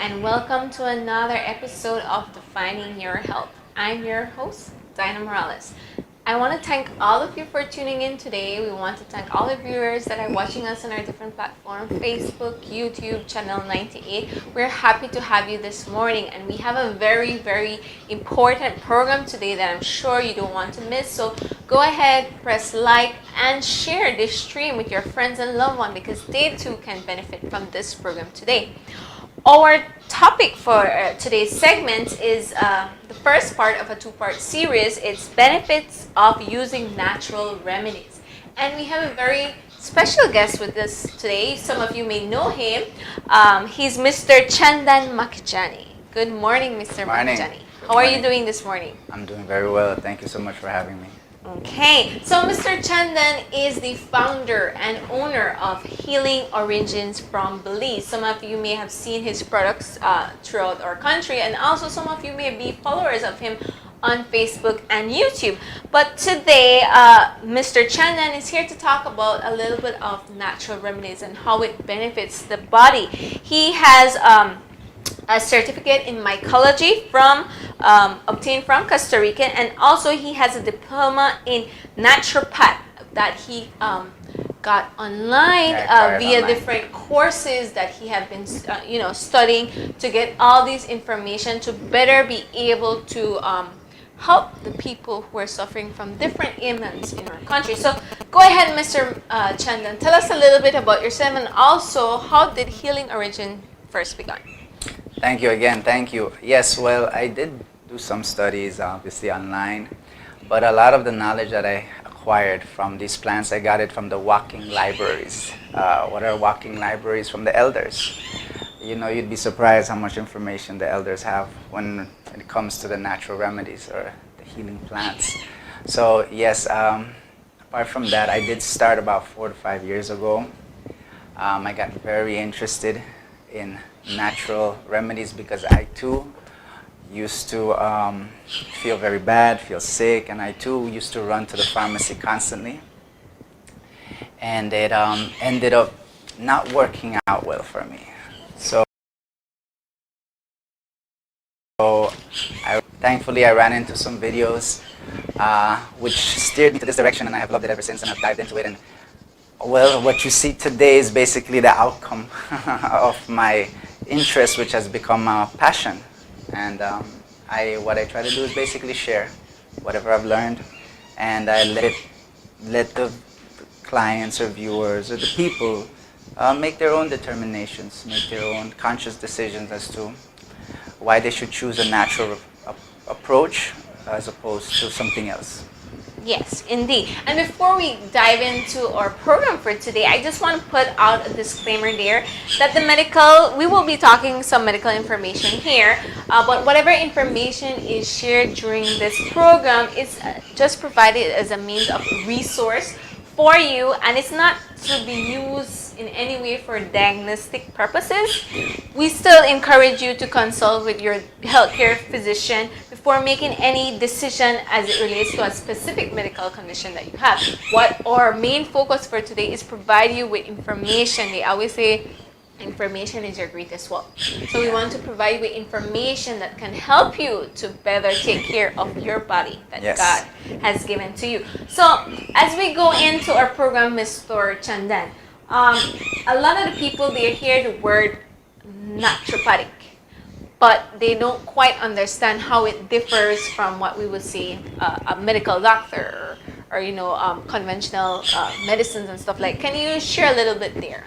and welcome to another episode of Defining Your Health. I'm your host, Dinah Moralez. I want to thank all of you for tuning in today. We want to thank all the viewers that are watching us on our different platforms, Facebook, YouTube, Channel 98. We're happy to have you this morning, and we have a very, very important program today that I'm sure you don't want to miss. So go ahead, press like, and share this stream with your friends and loved ones because they too can benefit from this program today. Our topic for today's segment is the first part of a two-part series. It's benefits of using natural remedies. And we have a very special guest with us today. Some of you may know him. He's Mr. Chandan Makhijani. Good morning, Mr. Makhijani. How are you doing this morning? I'm doing very well. Thank you so much for having me. Okay, so Mr. Chandan is the founder and owner of Healing Origins from Belize. Some of you may have seen his products throughout our country, and also some of you may be followers of him on Facebook and YouTube. But today, Mr. Chandan is here to talk about a little bit of natural remedies and how it benefits the body. He has a certificate in mycology obtained from Costa Rica, and also he has a diploma in naturopath that he got online via different courses that he have been studying to get all these information to better be able to help the people who are suffering from different ailments in our country. So go ahead, Mr. Chandan, tell us a little bit about yourself, and also how did Healing Origin first begun? Thank you again. Thank you. Yes, well, I did do some studies, obviously, online. But a lot of the knowledge that I acquired from these plants, I got it from the walking libraries. What are walking libraries? From the elders. You know, you'd be surprised how much information the elders have when it comes to the natural remedies or the healing plants. So, yes, apart from that, I did start about 4 to 5 years ago. I got very interested in natural remedies because I too used to feel very bad, feel sick, and I too used to run to the pharmacy constantly, and it ended up not working out well for me. So thankfully I ran into some videos which steered me to this direction, and I have loved it ever since, and I've dived into it. And well, what you see today is basically the outcome of my interest, which has become a passion. And what I try to do is basically share whatever I've learned, and I let the clients or viewers or the people make their own determinations, make their own conscious decisions as to why they should choose a natural approach as opposed to something else. Yes, indeed. And before we dive into our program for today, I just want to put out a disclaimer there that we will be talking some medical information here, but whatever information is shared during this program is just provided as a means of resource for you, and it's not to be used in any way for diagnostic purposes. We still encourage you to consult with your healthcare physician before making any decision as it relates to a specific medical condition that you have. What our main focus for today is provide you with information. They always say information is your greatest wealth. So we want to provide you with information that can help you to better take care of your body that God has given to you. So as we go into our program, Mr. Chandan, a lot of the people, they hear the word naturopathic, but they don't quite understand how it differs from what we would see a medical doctor or conventional medicines and stuff like. Can you share a little bit there?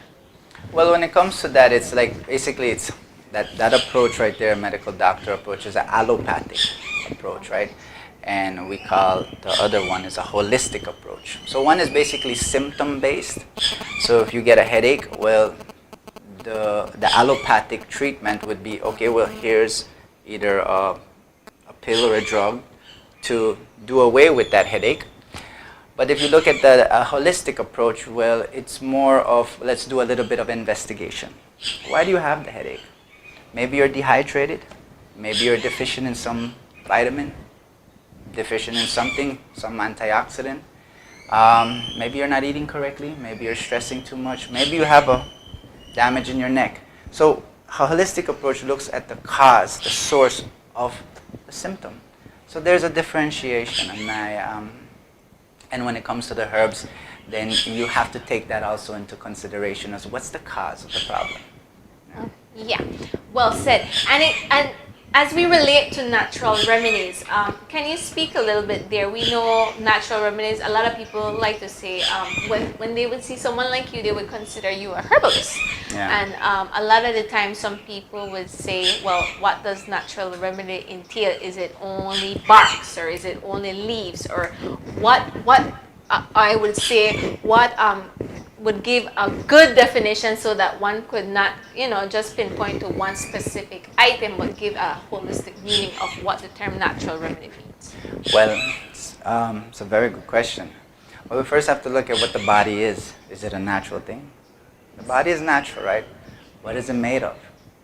Well, when it comes to that, it's like basically it's that approach right there, medical doctor approach, is an allopathic approach, right? And we call the other one is a holistic approach. So one is basically symptom based. So if you get a headache, well, the allopathic treatment would be, okay, well, here's either a pill or a drug to do away with that headache. But if you look at the holistic approach, well, it's more of, let's do a little bit of investigation. Why do you have the headache? Maybe you're dehydrated. Maybe you're deficient in some vitamin, deficient in something, some antioxidant. Maybe you're not eating correctly. Maybe you're stressing too much. Maybe you have a damage in your neck. So a holistic approach looks at the cause, the source of the symptom. So there's a differentiation, and when it comes to the herbs, then you have to take that also into consideration as what's the cause of the problem. Yeah, well said. And as we relate to natural remedies, can you speak a little bit there? We know natural remedies. A lot of people like to say when they would see someone like you, they would consider you a herbalist. Yeah. And a lot of the time, some people would say, well, what does natural remedy entail? Is it only barks, or is it only leaves, or what? I would say what would give a good definition so that one could not, just pinpoint to one specific item, but give a holistic meaning of what the term natural remedy means. Well, it's a very good question. Well, we first have to look at what the body is. Is it a natural thing? The body is natural, right? What is it made of?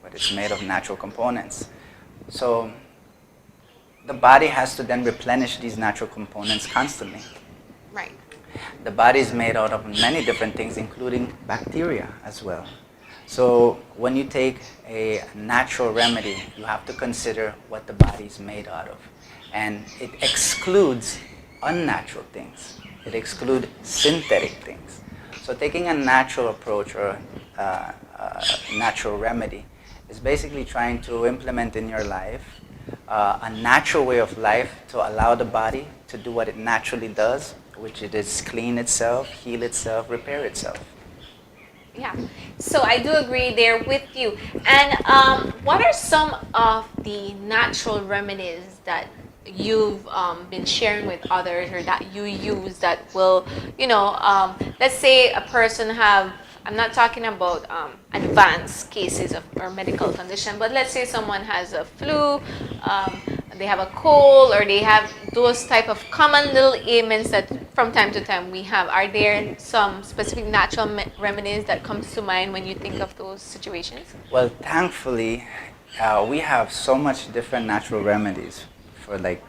But it's made of natural components. So the body has to then replenish these natural components constantly. Right. The body is made out of many different things, including bacteria as well. So when you take a natural remedy, you have to consider what the body is made out of. And it excludes unnatural things. It excludes synthetic things. So taking a natural approach or a natural remedy is basically trying to implement in your life a natural way of life to allow the body to do what it naturally does, which it is clean itself, heal itself, repair itself. Yeah, so I do agree there with you. And what are some of the natural remedies that you've been sharing with others, or that you use, that will, let's say a person have, I'm not talking about advanced cases of or medical condition, but let's say someone has a flu, they have a cold, or they have those type of common little ailments that from time to time we have. Are there some specific natural remedies that comes to mind when you think of those situations? Well, thankfully, we have so much different natural remedies for like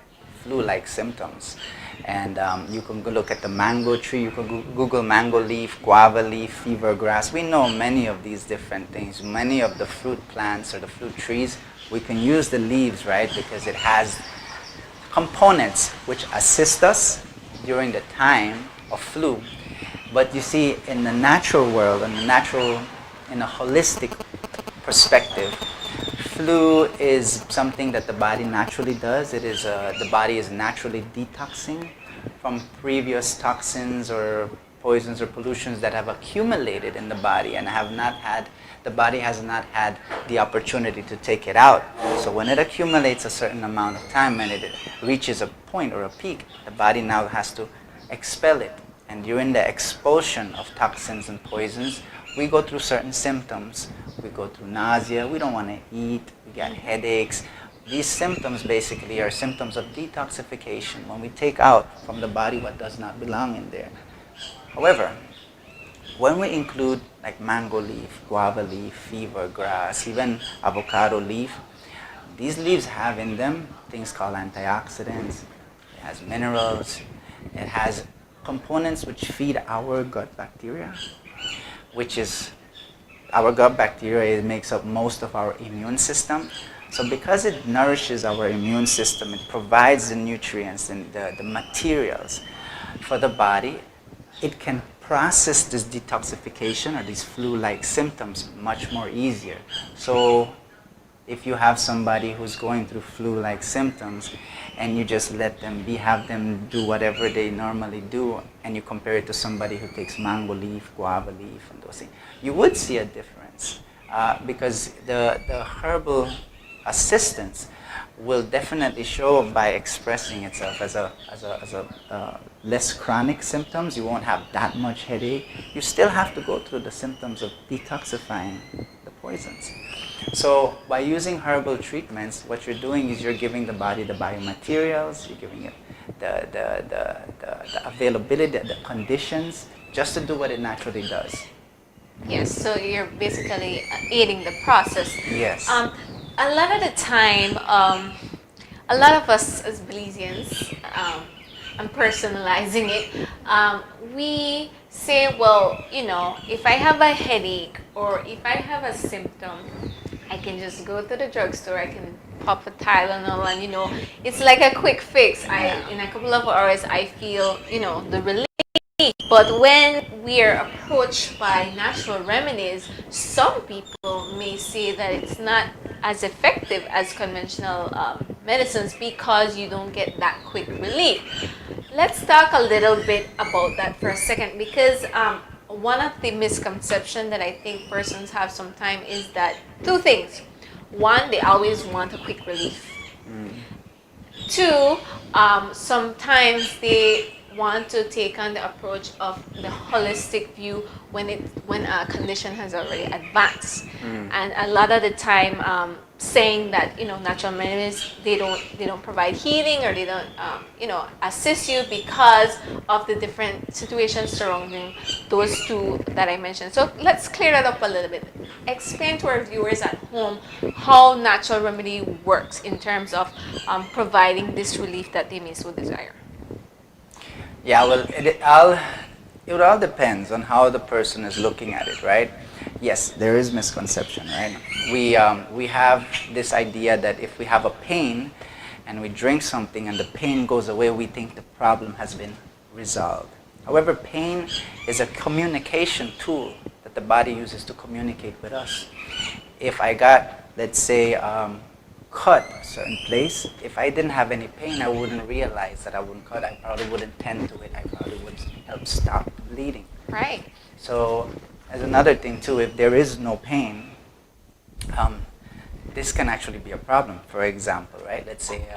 flu-like symptoms. And you can go look at the mango tree, you can Google mango leaf, guava leaf, fever grass. We know many of these different things. Many of the fruit plants or the fruit trees, we can use the leaves, right? Because it has components which assist us during the time of flu. But you see, in the natural world, in a holistic perspective, flu is something that the body naturally does. It is the body is naturally detoxing from previous toxins or poisons or pollutions that have accumulated in the body and the body has not had the opportunity to take it out. So when it accumulates a certain amount of time and it reaches a point or a peak, the body now has to expel it. And during the expulsion of toxins and poisons, we go through certain symptoms. We go through nausea, we don't want to eat, we get headaches. These symptoms basically are symptoms of detoxification when we take out from the body what does not belong in there. However, when we include like mango leaf, guava leaf, fever grass, even avocado leaf, these leaves have in them things called antioxidants, it has minerals, it has components which feed our gut bacteria, which is our gut bacteria. It makes up most of our immune system. So because it nourishes our immune system, it provides the nutrients and the materials for the body, it can process this detoxification or these flu-like symptoms much more easier. So if you have somebody who's going through flu-like symptoms and you just let them be, have them do whatever they normally do, and you compare it to somebody who takes mango leaf, guava leaf, and those things, you would see a difference because the herbal assistance will definitely show by expressing itself as a less chronic symptoms. You won't have that much headache. You still have to go through the symptoms of detoxifying the poisons. So by using herbal treatments, what you're doing is you're giving the body the biomaterials, you're giving it the availability, the conditions, just to do what it naturally does. Yes, so you're basically aiding the process. Yes. A lot of the time, a lot of us as Belizeans, I'm personalizing it, we say, well, if I have a headache or if I have a symptom, I can just go to the drugstore, I can pop a Tylenol, and it's like a quick fix. In a couple of hours, I feel, the relief. But when we are approached by natural remedies, some people may say that it's not as effective as conventional medicines because you don't get that quick relief. Let's talk a little bit about that for a second, because one of the misconceptions that I think persons have sometimes is that two things. One, they always want a quick relief. Two, sometimes they want to take on the approach of the holistic view when a condition has already advanced, and a lot of the time saying that natural remedies, they don't provide healing, or they don't assist you because of the different situations surrounding those two that I mentioned. So let's clear that up a little bit. Explain to our viewers at home how natural remedy works in terms of providing this relief that they may so desire. Yeah, well, it all depends on how the person is looking at it, right? Yes, there is misconception, right? We have this idea that if we have a pain and we drink something and the pain goes away, we think the problem has been resolved. However, pain is a communication tool that the body uses to communicate with us. If I got, let's say, cut a certain place, if I didn't have any pain, I wouldn't realize that I wouldn't cut. I probably wouldn't tend to it. I probably would help stop bleeding. Right. So, as another thing too, if there is no pain, this can actually be a problem. For example, right? Let's say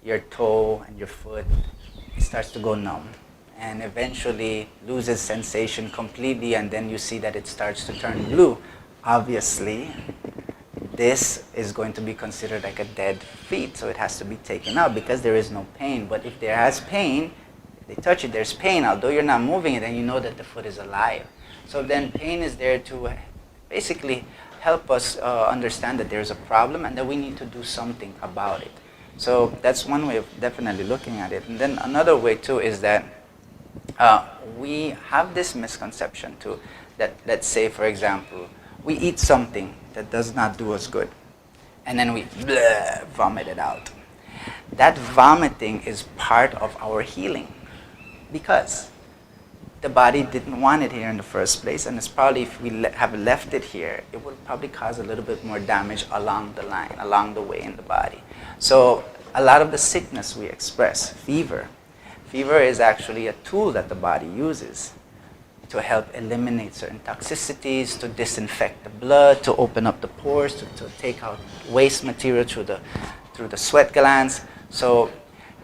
your toe and your foot starts to go numb, and eventually loses sensation completely, and then you see that it starts to turn blue. Obviously, this is going to be considered like a dead feet, so it has to be taken out because there is no pain. But if there has pain, if they touch it, there's pain. Although you're not moving it, then you know that the foot is alive. So then pain is there to basically help us understand that there's a problem and that we need to do something about it. So that's one way of definitely looking at it. And then another way too is that we have this misconception too, that let's say, for example, we eat something that does not do us good, and then we vomit it out. That vomiting is part of our healing because the body didn't want it here in the first place, and it's probably, if we have left it here, it would probably cause a little bit more damage along the line, along the way in the body. So a lot of the sickness we express, fever is actually a tool that the body uses to help eliminate certain toxicities, to disinfect the blood, to open up the pores, to take out waste material through the sweat glands. So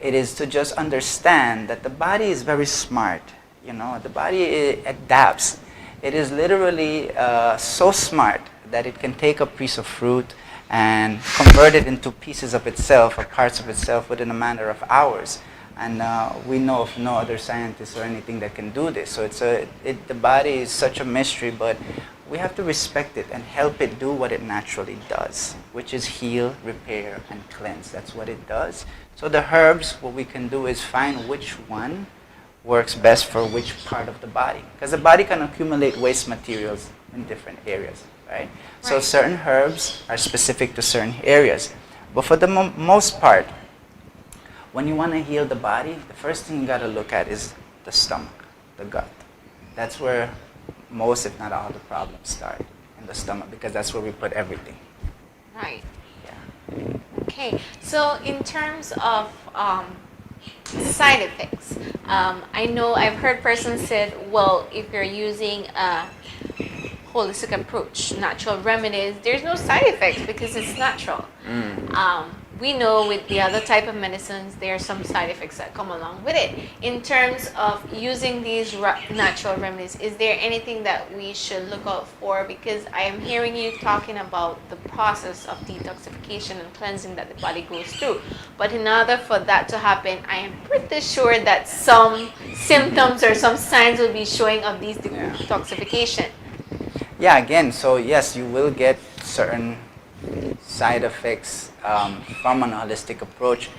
it is to just understand that the body is very smart. The body adapts. It is literally so smart that it can take a piece of fruit and convert it into pieces of itself or parts of itself within a matter of hours. And we know of no other scientists or anything that can do this. So the body is such a mystery, but we have to respect it and help it do what it naturally does, which is heal, repair, and cleanse. That's what it does. So the herbs, what we can do is find which one works best for which part of the body. Because the body can accumulate waste materials in different areas, right? So certain herbs are specific to certain areas. But for the most part, when you want to heal the body, the first thing you got to look at is the stomach, the gut. That's where most, if not all, the problems start, in the stomach, because that's where we put everything. Right. Yeah. Okay. So in terms of side effects, I know I've heard persons said, well, if you're using a holistic approach, natural remedies, there's no side effects because it's natural. We know with the other type of medicines, there are some side effects that come along with it. In terms of using these natural remedies, is there anything that we should look out for? Because I am hearing you talking about the process of detoxification and cleansing that the body goes through. But in order for that to happen, I am pretty sure that some symptoms or some signs will be showing of these detoxification. Yeah, again, so yes, you will get certain side effects from an holistic approach.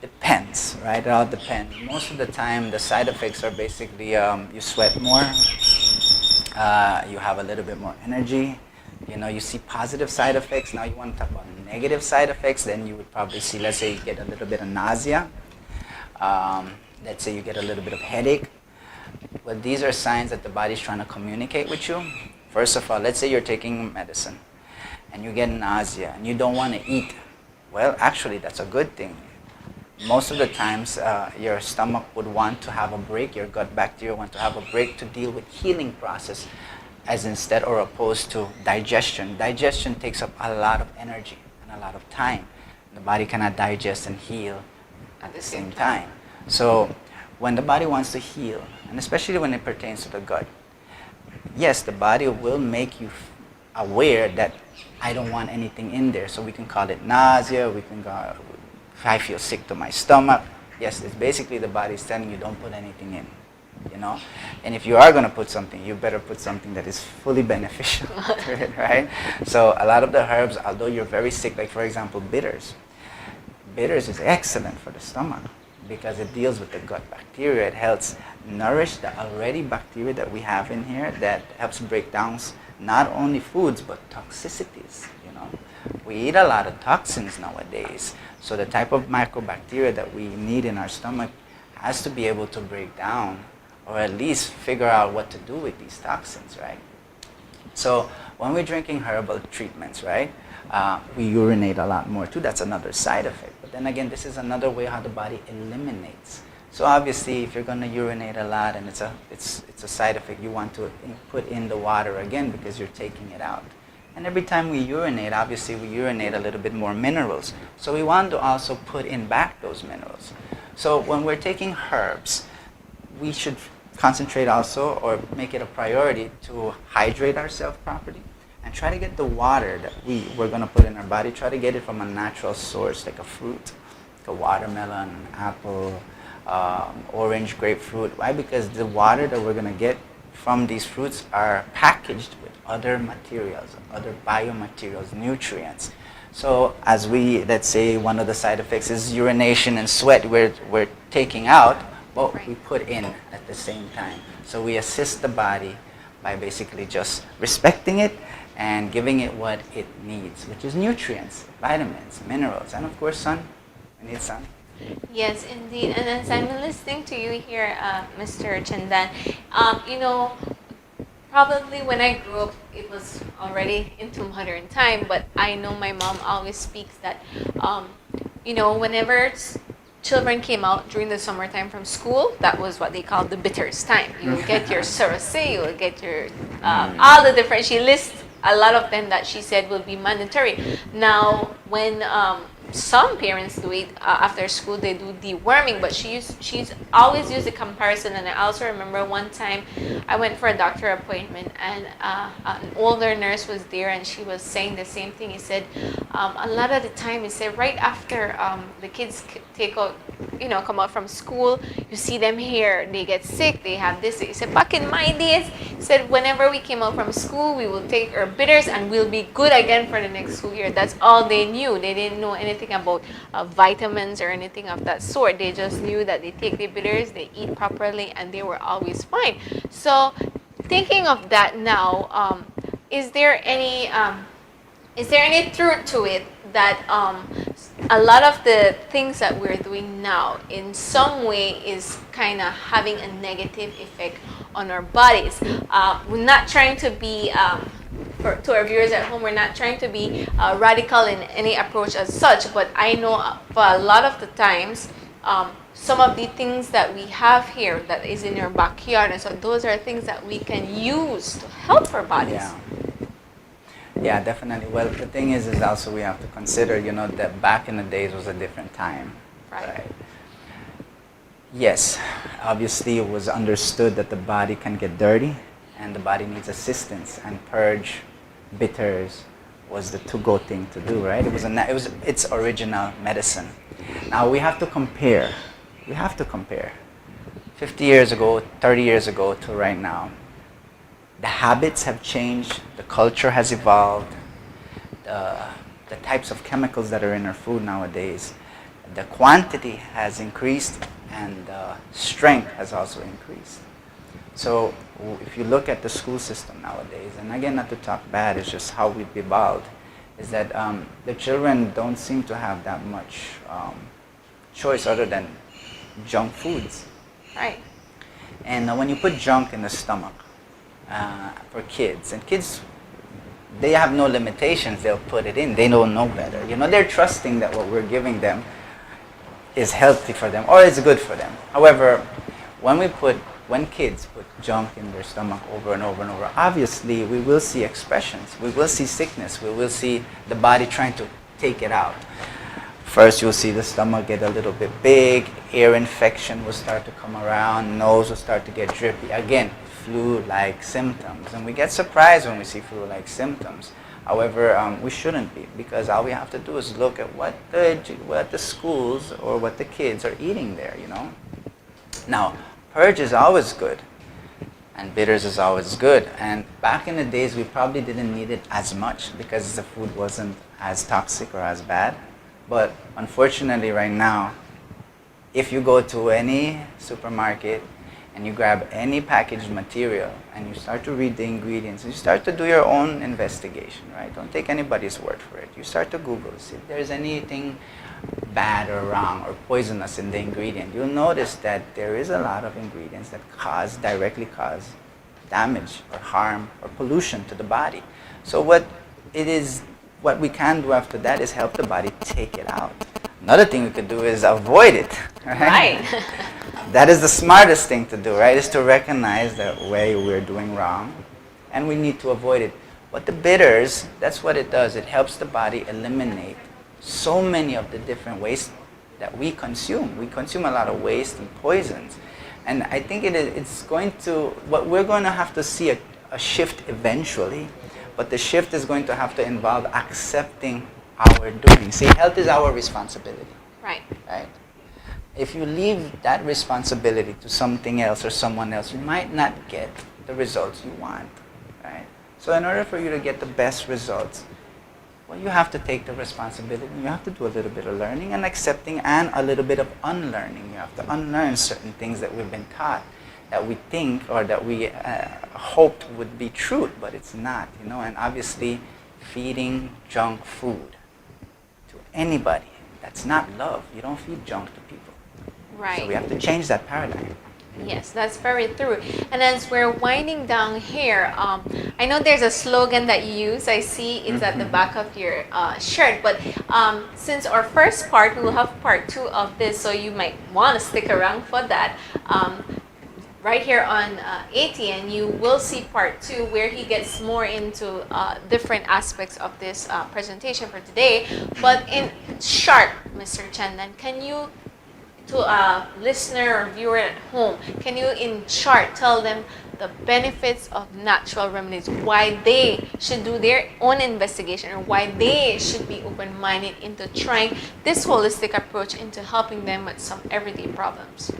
Depends, right? It all depends. Most of the time, the side effects are basically you sweat more, you have a little bit more energy, You see positive side effects. Now you want to talk about negative side effects. Then you would probably see, let's say you get a little bit of nausea. Let's say you get a little bit of headache. Well, these are signs that the body's trying to communicate with you. First of all, let's say you're taking medicine and you get nausea and you don't want to eat. Well, actually, that's a good thing. Most of the times, your stomach would want to have a break, your gut bacteria want to have a break to deal with healing process, as instead or opposed to digestion. Digestion takes up a lot of energy and a lot of time. The body cannot digest and heal at the same time. So when the body wants to heal, and especially when it pertains to the gut, yes, the body will make you aware that I don't want anything in there. So we can call it nausea, we can go, if I feel sick to my stomach, yes, it's basically the body's telling you don't put anything in, And if you are going to put something, you better put something that is fully beneficial to it, right? So a lot of the herbs, although you're very sick, like for example, bitters. Bitters is excellent for the stomach because it deals with the gut bacteria. It helps nourish the already bacteria that we have in here that helps break down not only foods but toxicities. We eat a lot of toxins nowadays. So the type of microbacteria that we need in our stomach has to be able to break down or at least figure out what to do with these toxins, right? So when we're drinking herbal treatments, right, we urinate a lot more too. That's another side effect. But then again, this is another way how the body eliminates. So obviously, if you're going to urinate a lot and it's a side effect, you want to put in the water again because you're taking it out. And every time we urinate, obviously we urinate a little bit more minerals. So we want to also put in back those minerals. So when we're taking herbs, we should concentrate also or make it a priority to hydrate ourselves properly and try to get the water that we're going to put in our body, try to get it from a natural source like a fruit, like a watermelon, an apple, orange, grapefruit. Why? Because the water that we're going to get from these fruits are packaged with other materials, other biomaterials, nutrients. So as let's say one of the side effects is urination and sweat we're taking out, but we put in at the same time. So we assist the body by basically just respecting it and giving it what it needs, which is nutrients, vitamins, minerals, and of course sun. We need sun. Yes, indeed. And as I'm listening to you here, Mr. Chandan, probably when I grew up, it was already into modern time, but I know my mom always speaks that, whenever children came out during the summertime from school, that was what they called the bitters time. You will get your sorosé, you will get your, all the different, she lists a lot of them that she said will be mandatory. Now, when some parents do it after school, they do deworming, but she's always used a comparison. And I also remember one time I went for a doctor appointment and an older nurse was there and she was saying the same thing. He said a lot of the time, he said right after the kids come out from school, you see them here, they get sick, they have this. He said back in my days, he said whenever we came out from school, we will take our bitters and we'll be good again for the next school year. That's all they knew. They didn't know anything about vitamins or anything of that sort. They just knew that they take the bitters, they eat properly, and they were always fine. So thinking of that now, is there any truth to it that a lot of the things that we're doing now in some way is kind of having a negative effect on our bodies? We're not trying to be to our viewers at home, we're not trying to be radical in any approach as such, but I know for a lot of the times, some of the things that we have here that is in your backyard, and so those are things that we can use to help our bodies. Yeah, definitely. Well, the thing is also we have to consider, that back in the days was a different time. Right? Yes, obviously it was understood that the body can get dirty and the body needs assistance, and purge, bitters was the to-go thing to do, right? It was its original medicine. Now we have to compare. 50 years ago, 30 years ago to right now. The habits have changed, the culture has evolved, the types of chemicals that are in our food nowadays, the quantity has increased and the strength has also increased. So if you look at the school system nowadays, and again, not to talk bad, it's just how we've evolved, is that the children don't seem to have that much choice other than junk foods. Right. And when you put junk in the stomach for kids, and kids, they have no limitations, they'll put it in, they don't know better. You know, they're trusting that what we're giving them is healthy for them or is good for them. However, when kids put junk in their stomach over and over and over, obviously we will see expressions, we will see sickness, we will see the body trying to take it out. First, you'll see the stomach get a little bit big, ear infection will start to come around, nose will start to get drippy. Again, flu-like symptoms. And we get surprised when we see flu-like symptoms. However, we shouldn't be, because all we have to do is look at what the schools or what the kids are eating there, you know. Now, purge is always good, and bitters is always good. And back in the days, we probably didn't need it as much because the food wasn't as toxic or as bad. But unfortunately right now, if you go to any supermarket and you grab any packaged material and you start to read the ingredients, you start to do your own investigation, right? Don't take anybody's word for it. You start to Google, see if there's anything bad or wrong or poisonous in the ingredient. You'll notice that there is a lot of ingredients that directly cause damage or harm or pollution to the body. So what we can do after that is help the body take it out. Another thing we could do is avoid it. Right? That is the smartest thing to do, right? Is to recognize that way we're doing wrong and we need to avoid it. But the bitters, that's what it does. It helps the body eliminate so many of the different wastes that we consume. We consume a lot of waste and poisons. And I think we're going to have to see a shift eventually. But the shift is going to have to involve accepting our doing. See, health is our responsibility. Right. Right? If you leave that responsibility to something else or someone else, you might not get the results you want. Right? So in order for you to get the best results, well, you have to take the responsibility. You have to do a little bit of learning and accepting and a little bit of unlearning. You have to unlearn certain things that we've been taught, that we think or that we hoped would be truth, but it's not, you know. And obviously, feeding junk food to anybody, that's not love. You don't feed junk to people. Right. So we have to change that paradigm. Yes, that's very true. And as we're winding down here, I know there's a slogan that you use. I see it's at the back of your shirt. But since our first part, we will have part 2 of this, so you might want to stick around for that. Right here on ATN, you will see part 2 where he gets more into different aspects of this presentation for today. But in short, Mr. Chandan, can you, to a listener or viewer at home, can you in short tell them the benefits of natural remedies, why they should do their own investigation, or why they should be open-minded into trying this holistic approach into helping them with some everyday problems?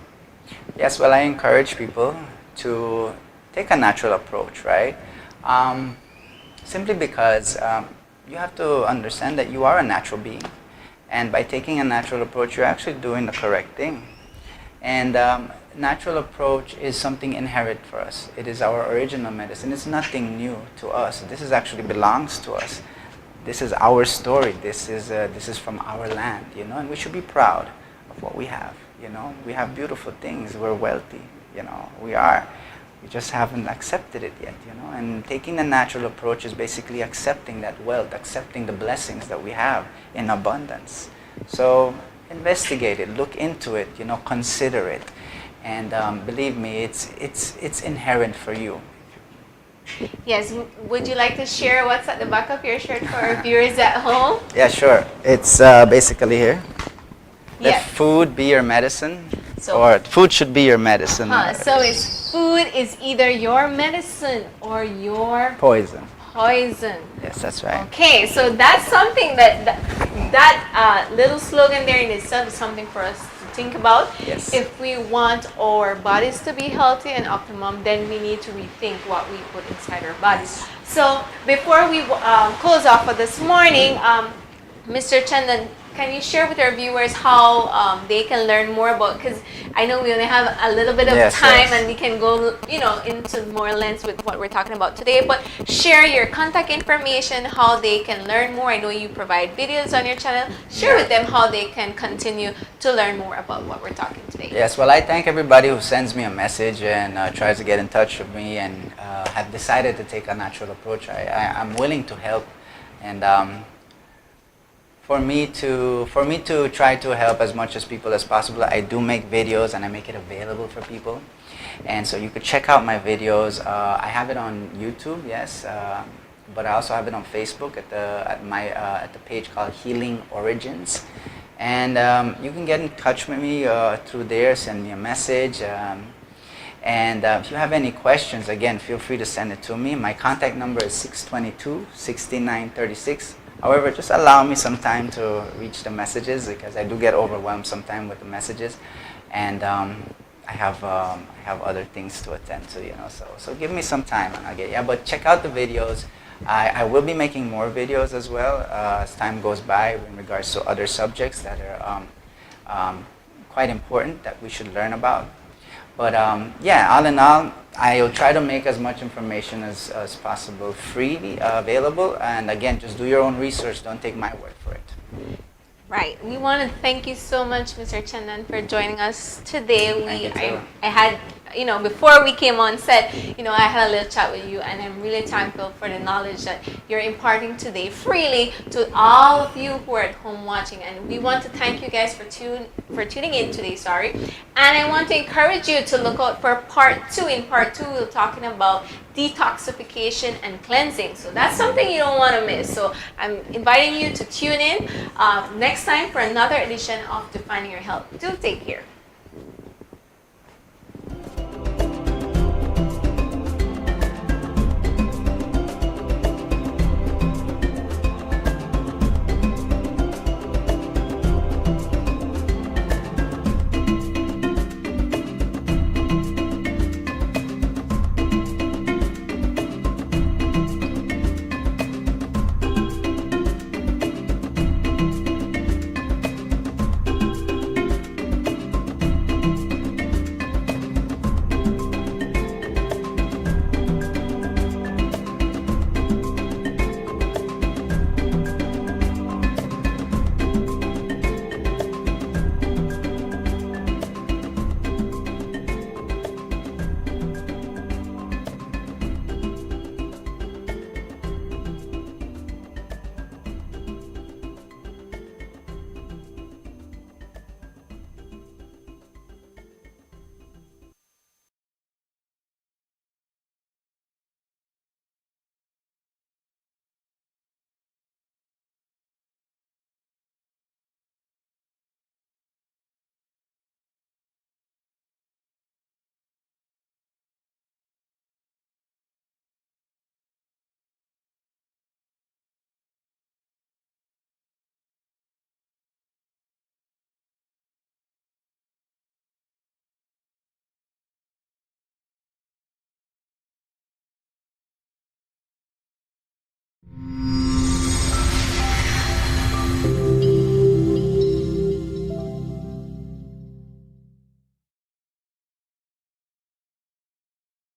Yes, well, I encourage people to take a natural approach, right? Simply because you have to understand that you are a natural being. And by taking a natural approach, you're actually doing the correct thing. And natural approach is something inherent for us. It is our original medicine. It's nothing new to us. This actually belongs to us. This is our story. This is from our land, you know, and we should be proud of what we have. You know, we have beautiful things. We're wealthy. You know, we are. We just haven't accepted it yet. You know, and taking the natural approach is basically accepting that wealth, accepting the blessings that we have in abundance. So investigate it, look into it. You know, consider it, and believe me, it's inherent for you. Yes. Would you like to share what's at the back of your shirt for our viewers at home? Yeah, sure. It's basically here. Let Yes. food be your medicine, So- or food should be your medicine. So it's food is either your medicine or your Poison. poison. Yes, that's right. Okay, so that's something that little slogan there in itself is something for us to think about. Yes. If we want our bodies to be healthy and optimum, then we need to rethink what we put inside our bodies. So before we close off for this morning, Mr. Chandan, can you share with our viewers how they can learn more about, because I know we only have a little bit of Yes, time yes. and we can go, into more lens with what we're talking about today, but share your contact information, how they can learn more. I know you provide videos on your channel. Share with them how they can continue to learn more about what we're talking today. Yes, well, I thank everybody who sends me a message and tries to get in touch with me and have decided to take a natural approach. I'm willing to help, and for me to try to help as much as people as possible, I do make videos and I make it available for people. And so you could check out my videos. I have it on YouTube, yes, but I also have it on Facebook at the page called Healing Origins. And you can get in touch with me through there, send me a message. And if you have any questions, again, feel free to send it to me. My contact number is 622-6936. However, just allow me some time to reach the messages because I do get overwhelmed sometimes with the messages. And I have other things to attend to, so give me some time and I'll get, but check out the videos. I will be making more videos as well as time goes by in regards to other subjects that are quite important that we should learn about. But all in all, I'll try to make as much information as possible freely available. And again, just do your own research. Don't take my word for it. Right. We want to thank you so much, Mr. Chandan, for joining us today. I had, before we came on set, I had a little chat with you, and I'm really thankful for the knowledge that you're imparting today freely to all of you who are at home watching. And we want to thank you guys for tuning in today, And I want to encourage you to look out for part 2. In part 2, we're talking about detoxification and cleansing. So that's something you don't want to miss. So I'm inviting you to tune in next time for another edition of Defining Your Health. Do take care.